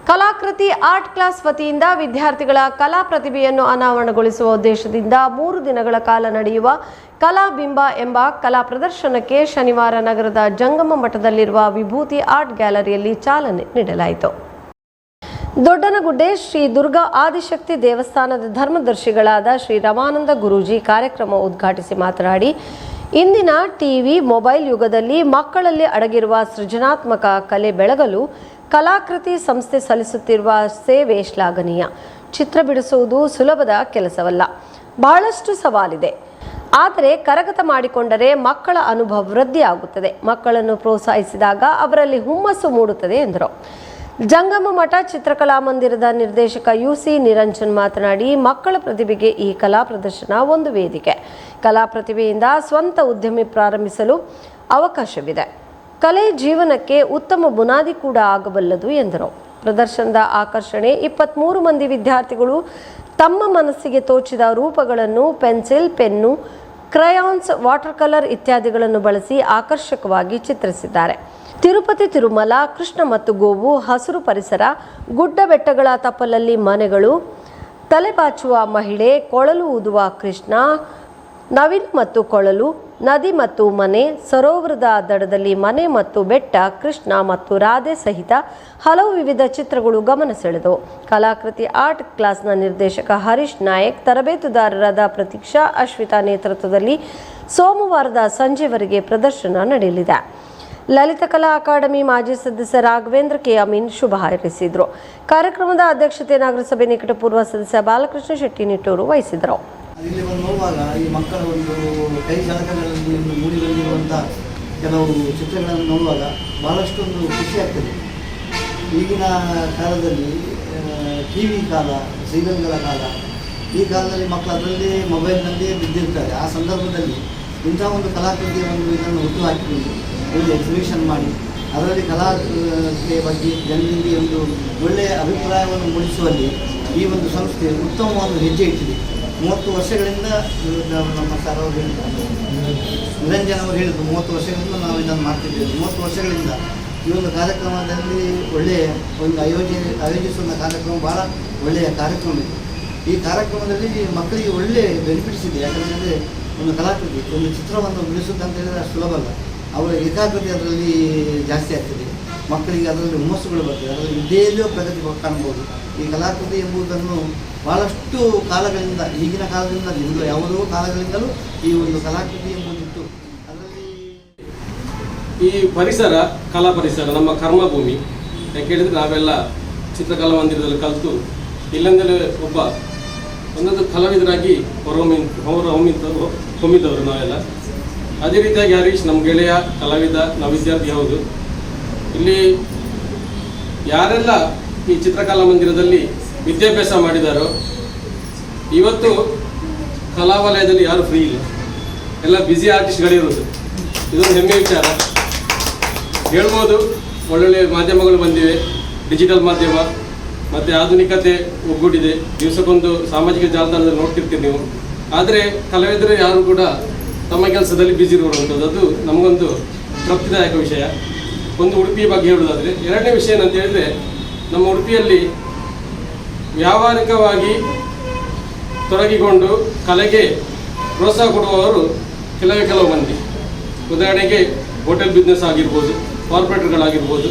ಕಲಾಕೃತಿ art class ವತಿಯಿಂದ ವಿದ್ಯಾರ್ಥಿಗಳ ಕಲಾ ಪ್ರತಿಭೆಯನ್ನು ಅನಾವರಣಗೊಳಿಸುವ ಉದ್ದೇಶದಿಂದ 3 ದಿನಗಳ ಕಾಲ ನಡೆಯುವ ಕಲಾಬಿಂಬ ಎಂಬ ಕಲಾ ಪ್ರದರ್ಶನಕ್ಕೆ ಶನಿವಾರ ನಗರದ ಜಂಗಮ ಮಠದಲ್ಲಿರುವ ವಿಭೂತಿ ಆರ್ಟ್ ಗ್ಯಾಲರಿಯಲ್ಲಿ ಚಾಲನೆ ನೀಡಲಾಯಿತು. ದೊಡ್ಡನಗುಡ್ಡೆ ಶ್ರೀ ದುರ್ಗಾ ಆದಿಶಕ್ತಿ ದೇವಸ್ಥಾನದ ಧರ್ಮದರ್ಶಿಗಳಾದ ಶ್ರೀ ರಮಾನಂದ ಗುರೂಜಿ ಕಾರ್ಯಕ್ರಮ ಉದ್ಘಾಟಿಸಿ ಮಾತನಾಡಿ, ಇಂದಿನ ಟಿವಿ ಮೊಬೈಲ್ ಯುಗದಲ್ಲಿ ಮಕ್ಕಳಲ್ಲಿ ಅಡಗಿರುವ ಸೃಜನಾತ್ಮಕ ಕಲೆ ಬೆಳಗಲು ಕಲಾಕೃತಿ ಸಂಸ್ಥೆ ಸಲ್ಲಿಸುತ್ತಿರುವ ಸೇವೆ ಶ್ಲಾಘನೀಯ. ಚಿತ್ರ ಬಿಡಿಸುವುದು ಸುಲಭದ ಕೆಲಸವಲ್ಲ, ಬಹಳಷ್ಟು ಸವಾಲಿದೆ. ಆದರೆ ಕರಗತ ಮಾಡಿಕೊಂಡರೆ ಮಕ್ಕಳ ಅನುಭವ ವೃದ್ಧಿಯಾಗುತ್ತದೆ. ಮಕ್ಕಳನ್ನು ಪ್ರೋತ್ಸಾಹಿಸಿದಾಗ ಅವರಲ್ಲಿ ಹುಮ್ಮಸ್ಸು ಮೂಡುತ್ತದೆ ಎಂದರು. ಜಂಗಮ ಮಠ ಚಿತ್ರಕಲಾ ಮಂದಿರದ ನಿರ್ದೇಶಕ UC ನಿರಂಜನ್ ಮಾತನಾಡಿ, ಮಕ್ಕಳ ಪ್ರತಿಭೆಗೆ ಈ ಕಲಾ ಪ್ರದರ್ಶನ ಒಂದು ವೇದಿಕೆ. ಕಲಾ ಪ್ರತಿಭೆಯಿಂದ ಸ್ವಂತ ಉದ್ಯಮಿ ಪ್ರಾರಂಭಿಸಲು ಅವಕಾಶವಿದೆ. ಕಲೆ ಜೀವನಕ್ಕೆ ಉತ್ತಮ ಬುನಾದಿ ಕೂಡ ಆಗಬಲ್ಲದು ಎಂದರು. ಪ್ರದರ್ಶನದ ಆಕರ್ಷಣೆ 23 ಮಂದಿ ವಿದ್ಯಾರ್ಥಿಗಳು ತಮ್ಮ ಮನಸ್ಸಿಗೆ ತೋಚಿದ ರೂಪಗಳನ್ನು pencil, pen, crayons, water colour ಇತ್ಯಾದಿಗಳನ್ನು ಬಳಸಿ ಆಕರ್ಷಕವಾಗಿ ಚಿತ್ರಿಸಿದ್ದಾರೆ. ತಿರುಪತಿ ತಿರುಮಲ, ಕೃಷ್ಣ ಮತ್ತು ಗೋವು, ಹಸಿರು ಪರಿಸರ, ಗುಡ್ಡ ಬೆಟ್ಟಗಳ ತಪ್ಪಲಲ್ಲಿ ಮನೆಗಳು, ತಲೆಬಾಚುವ ಮಹಿಳೆ, ಕೊಳಲು ಊದುವ ಕೃಷ್ಣ, ನವಿಲು ಮತ್ತು ಕೊಳಲು, ನದಿ ಮತ್ತು ಮನೆ, ಸರೋವರದ ದಡದಲ್ಲಿ ಮನೆ ಮತ್ತು ಬೆಟ್ಟ, ಕೃಷ್ಣ ಮತ್ತು ರಾಧೆ ಸಹಿತ ಹಲವು ವಿವಿಧ ಚಿತ್ರಗಳು ಗಮನ ಸೆಳೆದವು. ಕಲಾಕೃತಿ ಆರ್ಟ್ ಕ್ಲಾಸ್ನ ನಿರ್ದೇಶಕ ಹರೀಶ್ ನಾಯಕ್, ತರಬೇತುದಾರರಾದ ಪ್ರತೀಕ್ಷಾ, ಅಶ್ವಿತಾ ನೇತೃತ್ವದಲ್ಲಿ ಸೋಮವಾರದ ಸಂಜೆವರೆಗೆ ಪ್ರದರ್ಶನ ನಡೆಯಲಿದೆ. ಲಲಿತ ಕಲಾ ಅಕಾಡೆಮಿ ಮಾಜಿ ಸದಸ್ಯ ರಾಘವೇಂದ್ರ ಕೆ ಅಮೀನ್ ಶುಭ ಹಾರೈಸಿದರು. ಕಾರ್ಯಕ್ರಮದ ಅಧ್ಯಕ್ಷತೆ ನಗರಸಭೆ ನಿಕಟಪೂರ್ವ ಸದಸ್ಯ ಬಾಲಕೃಷ್ಣ ಶೆಟ್ಟಿ ನಿಟ್ಟೂರು ವಹಿಸಿದರು. ಇಲ್ಲಿ ನೋಡುವಾಗ ಈ ಮಕ್ಕಳ ಒಂದು ಕೈ ಚಳಕಗಳಲ್ಲಿ ಮೂಡಿ ಬಂದಿರುವಂಥ ಕೆಲವು ಚಿತ್ರಗಳನ್ನು ನೋಡುವಾಗ ಭಾಳಷ್ಟು ಒಂದು ಖುಷಿ ಆಗ್ತದೆ. ಈಗಿನ ಕಾಲದಲ್ಲಿ TV ಕಾಲ, ಸೀರಿಯಲ್ಗಳ ಕಾಲ, ಈ ಕಾಲದಲ್ಲಿ ಮಕ್ಕಳು ಅದರಲ್ಲೇ ಮೊಬೈಲ್ನಲ್ಲೇ ಬಿದ್ದಿರ್ತಾರೆ. ಆ ಸಂದರ್ಭದಲ್ಲಿ ಇಂಥ ಒಂದು ಕಲಾಕೃತಿಯ ಒಂದು ಇದನ್ನು ಹುಟ್ಟು ಹಾಕಿಕೊಂಡು ಒಂದು ಎಕ್ಸಿಬಿಷನ್ ಮಾಡಿ ಅದರಲ್ಲಿ ಕಲಾಕ್ಕೆ ಬಗ್ಗೆ ಜನರಿಗೆ ಒಂದು ಒಳ್ಳೆಯ ಅಭಿಪ್ರಾಯವನ್ನು ಮೂಡಿಸುವಲ್ಲಿ ಈ ಒಂದು ಸಂಸ್ಥೆ ಉತ್ತಮವಾದ ಹೆಜ್ಜೆ ಇಟ್ಟಿದೆ. 30 ವರ್ಷಗಳಿಂದ ನಮ್ಮ ಸರ್ ಅವರು ಹೇಳಿದ್ರು, ನಿರಂಜನ್ ಅವರು ಹೇಳಿದ್ರು, 30 ವರ್ಷಗಳಿಂದ ನಾವು ಇದನ್ನು ಮಾಡ್ತಿದ್ದೇವೆ. 30 ವರ್ಷಗಳಿಂದ ಈ ಒಂದು ಕಾರ್ಯಕ್ರಮದಲ್ಲಿ ಒಳ್ಳೆಯ ಒಂದು ಆಯೋಜಿಸುವ ಕಾರ್ಯಕ್ರಮ ಭಾಳ ಒಳ್ಳೆಯ ಕಾರ್ಯಕ್ರಮ ಇದೆ. ಈ ಕಾರ್ಯಕ್ರಮದಲ್ಲಿ ಮಕ್ಕಳಿಗೆ ಒಳ್ಳೆಯ ಬೆನಿಫಿಟ್ಸ್ ಇದೆ. ಯಾಕಂದರೆ ಒಂದು ಕಲಾಕೃತಿ, ಒಂದು ಚಿತ್ರವನ್ನು ಬಿಡಿಸುತ್ತಂತ ಹೇಳಿದರೆ ಅಷ್ಟು ಸುಲಭ ಅಲ್ಲ. ಅವರ ಏಕಾಗ್ರತೆ ಅದರಲ್ಲಿ ಜಾಸ್ತಿ ಆಗ್ತದೆ. ಮಕ್ಕಳಿಗೆ ಅದರಲ್ಲಿ ಹುಮ್ಮಸ್ಸುಗಳು ಬರ್ತದೆ. ಅದರಲ್ಲಿ ವಿದ್ಯೆಯಲ್ಲಿಯೂ ಪ್ರಗತಿ ಕಾಣ್ಬೋದು. ಈ ಕಲಾಕೃತಿ ಎಂಬುದನ್ನು ಭಾಳಷ್ಟು ಕಾಲಗಳಿಂದ, ಈಗಿನ ಕಾಲದಿಂದ ಯಾವುದೋ ಕಾಲಗಳಿಂದಲೂ ಈ ಒಂದು ಕಲಾಕೃತಿ ಎಂಬುದಿತ್ತು. ಅದರಲ್ಲಿ ಈ ಪರಿಸರ, ಕಲಾ ಪರಿಸರ ನಮ್ಮ ಕರ್ಮಭೂಮಿ. ಯಾಕೆ ಹೇಳಿದರೆ ನಾವೆಲ್ಲ ಚಿತ್ರಕಲಾ ಮಂದಿರದಲ್ಲಿ ಕಲಿತು ಇಲ್ಲಿಂದಲೇ ಒಂದೊಂದು ಕಲಾವಿದರಾಗಿ ಹೊಮ್ಮಿದ್ದವರು ನಾವೆಲ್ಲ. ಅದೇ ರೀತಿಯಾಗಿ ಹರೀಶ್ ನಮ್ಮ ಗೆಳೆಯ ಕಲಾವಿದ, ನಾವು ವಿದ್ಯಾರ್ಥಿ. ಹೌದು, ಇಲ್ಲಿ ಯಾರೆಲ್ಲ ಈ ಚಿತ್ರಕಲಾ ಮಂದಿರದಲ್ಲಿ ವಿದ್ಯಾಭ್ಯಾಸ ಮಾಡಿದಾರೋ ಇವತ್ತು ಕಲಾ ವಲಯದಲ್ಲಿ ಯಾರು ಫ್ರೀ ಇಲ್ಲ, ಎಲ್ಲ ಬ್ಯುಸಿ ಆರ್ಟಿಸ್ಟ್ಗಳಿರೋದು. ಇದೊಂದು ಹೆಮ್ಮೆ ವಿಚಾರ ಹೇಳ್ಬೋದು. ಒಳ್ಳೊಳ್ಳೆ ಮಾಧ್ಯಮಗಳು ಬಂದಿವೆ, ಡಿಜಿಟಲ್ ಮಾಧ್ಯಮ ಮತ್ತು ಆಧುನಿಕತೆ ಒಗ್ಗೂಡಿದೆ. ದಿವಸಕ್ಕೊಂದು ಸಾಮಾಜಿಕ ಜಾಲತಾಣದಲ್ಲಿ ನೋಡ್ತಿರ್ತೀರಿ ನೀವು. ಆದರೆ ಕಲಾವಿದರು ಯಾರು ಕೂಡ ತಮ್ಮ ಕೆಲಸದಲ್ಲಿ ಬ್ಯುಸಿ ಇರುವಂಥದ್ದು, ಅದು ನಮಗೊಂದು ತೃಪ್ತಿದಾಯಕ ವಿಷಯ. ಒಂದು ಉಡುಪಿ ಬಗ್ಗೆ ಹೇಳೋದಾದರೆ, ಎರಡನೇ ವಿಷಯ ಏನಂತ ಹೇಳಿದ್ರೆ, ನಮ್ಮ ಉಡುಪಿಯಲ್ಲಿ ವ್ಯಾವಹಾರಿಕವಾಗಿ ತೊಡಗಿಕೊಂಡು ಕಲೆಗೆ ಪ್ರೋತ್ಸಾಹ ಕೊಡುವವರು ಕೆಲವು ಮಂದಿ. ಉದಾಹರಣೆಗೆ ಹೋಟೆಲ್ ಬಿಸ್ನೆಸ್ ಆಗಿರ್ಬೋದು, ಕಾರ್ಪೊರೇಟರ್ಗಳಾಗಿರ್ಬೋದು.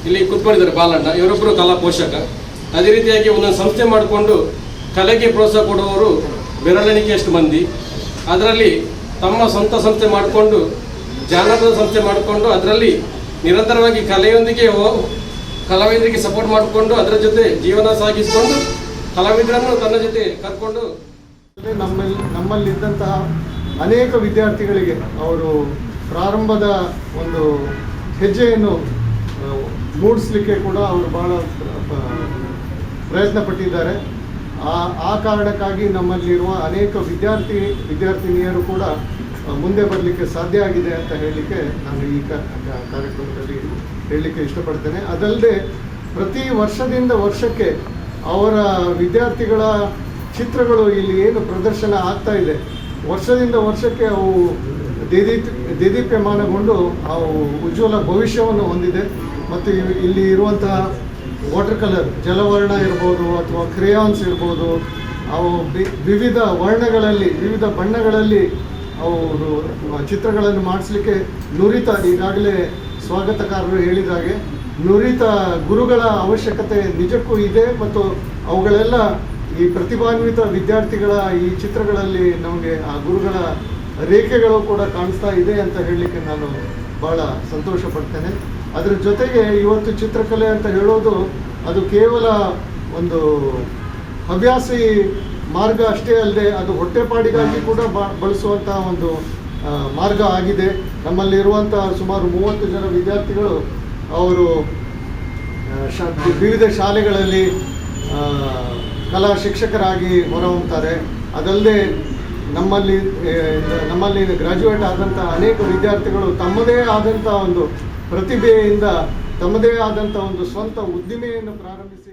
ಇಲ್ಲಿ ಕೂತ್ಕೊಂಡಿದ್ದಾರೆ ಬಾಲಣ್ಣ, ಇವರೊಬ್ಬರು ಕಲಾ ಪೋಷಕ. ಅದೇ ರೀತಿಯಾಗಿ ಒಂದೊಂದು ಸಂಸ್ಥೆ ಮಾಡಿಕೊಂಡು ಕಲೆಗೆ ಪ್ರೋತ್ಸಾಹ ಕೊಡುವವರು ಬೆರಳೆಣಿಕೆಯಷ್ಟು ಮಂದಿ. ಅದರಲ್ಲಿ ತಮ್ಮ ಸ್ವಂತ ಸಂಸ್ಥೆ ಮಾಡಿಕೊಂಡು, ಜಾನಪದ ಸಂಸ್ಥೆ ಮಾಡಿಕೊಂಡು ಅದರಲ್ಲಿ ನಿರಂತರವಾಗಿ ಕಲೆಯೊಂದಿಗೆ ಕಲಾವಿದರಿಗೆ ಸಪೋರ್ಟ್ ಮಾಡಿಕೊಂಡು ಅದರ ಜೊತೆ ಜೀವನ ಸಾಗಿಸಿಕೊಂಡು ಕಲಾವಿದರನ್ನು ತನ್ನ ಜೊತೆ ಕರ್ಕೊಂಡು ನಮ್ಮಲ್ಲಿದ್ದಂತಹ ಅನೇಕ ವಿದ್ಯಾರ್ಥಿಗಳಿಗೆ ಅವರು ಪ್ರಾರಂಭದ ಒಂದು ಹೆಜ್ಜೆಯನ್ನು ಮೂಡಿಸಲಿಕ್ಕೆ ಕೂಡ ಅವರು ಬಹಳ ಪ್ರಯತ್ನ ಪಟ್ಟಿದ್ದಾರೆ. ಆ ಕಾರಣಕ್ಕಾಗಿ ನಮ್ಮಲ್ಲಿರುವ ಅನೇಕ ವಿದ್ಯಾರ್ಥಿನಿಯರು ಕೂಡ ಮುಂದೆ ಬರಲಿಕ್ಕೆ ಸಾಧ್ಯ ಆಗಿದೆ ಅಂತ ಹೇಳಲಿಕ್ಕೆ ನಾನು ಈ ಕಾರ್ಯಕ್ರಮದಲ್ಲಿ ಹೇಳಲಿಕ್ಕೆ ಇಷ್ಟಪಡ್ತೇನೆ. ಅದಲ್ಲದೆ ಪ್ರತಿ ವರ್ಷದಿಂದ ವರ್ಷಕ್ಕೆ ಅವರ ವಿದ್ಯಾರ್ಥಿಗಳ ಚಿತ್ರಗಳು ಇಲ್ಲಿ ಏನು ಪ್ರದರ್ಶನ ಆಗ್ತಾ ಇದೆ, ವರ್ಷದಿಂದ ವರ್ಷಕ್ಕೆ ಅವು ದೇದೀಪ್ಯಮಾನಗೊಂಡು ಅವು ಉಜ್ವಲ ಭವಿಷ್ಯವನ್ನು ಹೊಂದಿದೆ. ಮತ್ತು ಇಲ್ಲಿ ಇರುವಂತಹ ವಾಟರ್ ಕಲರ್ ಜಲವರ್ಣ ಇರ್ಬೋದು ಅಥವಾ ಕ್ರೇಯಾನ್ಸ್ ಇರ್ಬೋದು, ಅವು ವಿವಿಧ ವರ್ಣಗಳಲ್ಲಿ ವಿವಿಧ ಬಣ್ಣಗಳಲ್ಲಿ ಅವರು ಚಿತ್ರಗಳನ್ನು ಮಾಡಿಸ್ಲಿಕ್ಕೆ ನುರಿತ, ಈಗಾಗಲೇ ಸ್ವಾಗತಕಾರರು ಹೇಳಿದಾಗೆ ನುರಿತ ಗುರುಗಳ ಅವಶ್ಯಕತೆ ನಿಜಕ್ಕೂ ಇದೆ. ಮತ್ತು ಅವುಗಳೆಲ್ಲ ಈ ಪ್ರತಿಭಾನ್ವಿತ ವಿದ್ಯಾರ್ಥಿಗಳ ಈ ಚಿತ್ರಗಳಲ್ಲಿ ನಮಗೆ ಆ ಗುರುಗಳ ರೇಖೆಗಳು ಕೂಡ ಕಾಣಿಸ್ತಾ ಇದೆ ಅಂತ ಹೇಳಲಿಕ್ಕೆ ನಾನು ಭಾಳ ಸಂತೋಷ ಪಡ್ತೇನೆ. ಅದರ ಜೊತೆಗೆ ಇವತ್ತು ಚಿತ್ರಕಲೆ ಅಂತ ಹೇಳೋದು ಅದು ಕೇವಲ ಒಂದು ಹವ್ಯಾಸಿ ಮಾರ್ಗ ಅಷ್ಟೇ ಅಲ್ಲದೆ ಅದು ಹೊಟ್ಟೆಪಾಡಿಗಾಗಿ ಕೂಡ ಬಳಸುವಂಥ ಒಂದು ಮಾರ್ಗ ಆಗಿದೆ. ನಮ್ಮಲ್ಲಿರುವಂಥ ಸುಮಾರು 30 ಜನ ವಿದ್ಯಾರ್ಥಿಗಳು ಅವರು ವಿವಿಧ ಶಾಲೆಗಳಲ್ಲಿ ಕಲಾ ಶಿಕ್ಷಕರಾಗಿ ಹೊರಹೊಮ್ತಾರೆ. ಅದಲ್ಲದೆ ನಮ್ಮಲ್ಲಿ ಗ್ರಾಜ್ಯುಯೇಟ್ ಆದಂಥ ಅನೇಕ ವಿದ್ಯಾರ್ಥಿಗಳು ತಮ್ಮದೇ ಆದಂಥ ಒಂದು ಪ್ರತಿಭೆಯಿಂದ ತಮ್ಮದೇ ಆದಂಥ ಒಂದು ಸ್ವಂತ ಉದ್ದಿಮೆಯನ್ನು ಪ್ರಾರಂಭಿಸಿ